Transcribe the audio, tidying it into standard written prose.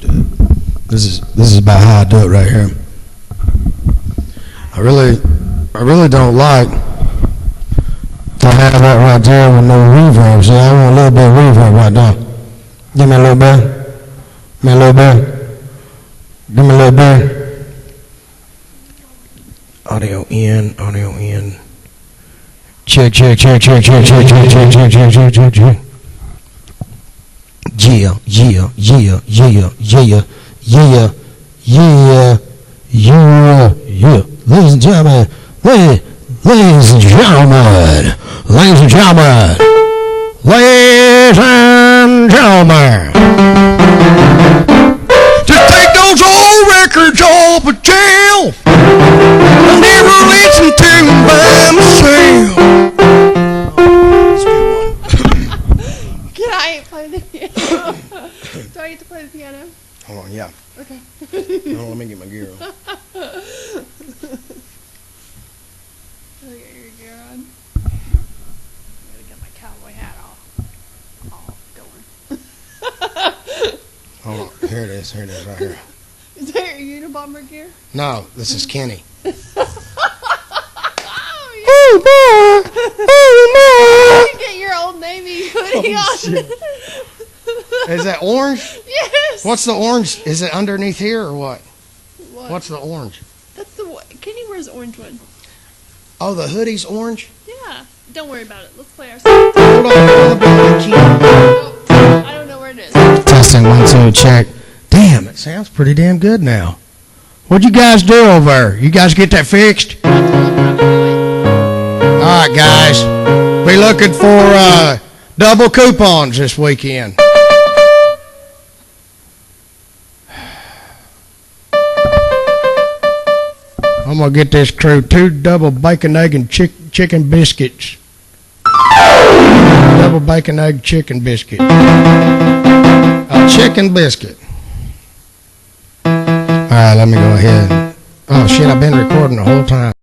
do it. This is about how I do it right here. I really don't like to have that right there with no reverb. See, I want a little bit of reverb right there. Give me a little bit. Give me a little bit. Give me a little bit. Audio in, audio in. Check. Yeah. Ladies and gentlemen, ladies and gentlemen, just take those old records off of jail. I never listened to them by myself. Can I play the piano? Do I get to play the piano? Hold on, yeah. Okay. Hold on, let me get my gear on. Let me get your gear on. I'm gonna get my cowboy hat off. All going. Hold on, here it is right here. Is that your Unabomber gear? No, this is Kenny. Oh, Oh, you get your Old Navy hoodie on. shit. Is that orange? Yes. What's the orange? Is it underneath here or what? What? What's the orange? That's the one. Kenny wears the orange one. Oh, the hoodie's orange? Yeah. Don't worry about it. Let's play our song. Hold on. I don't know where it is. Testing 1, 2, check. Damn, it sounds pretty damn good now. What'd you guys do over there? You guys get that fixed? All right, guys. Be looking for double coupons this weekend. I'm going to get this crew 2 double bacon, egg, and chicken biscuits. Double bacon, egg, chicken biscuit. A chicken biscuit. All right, let me go ahead. Oh, shit, I've been recording the whole time.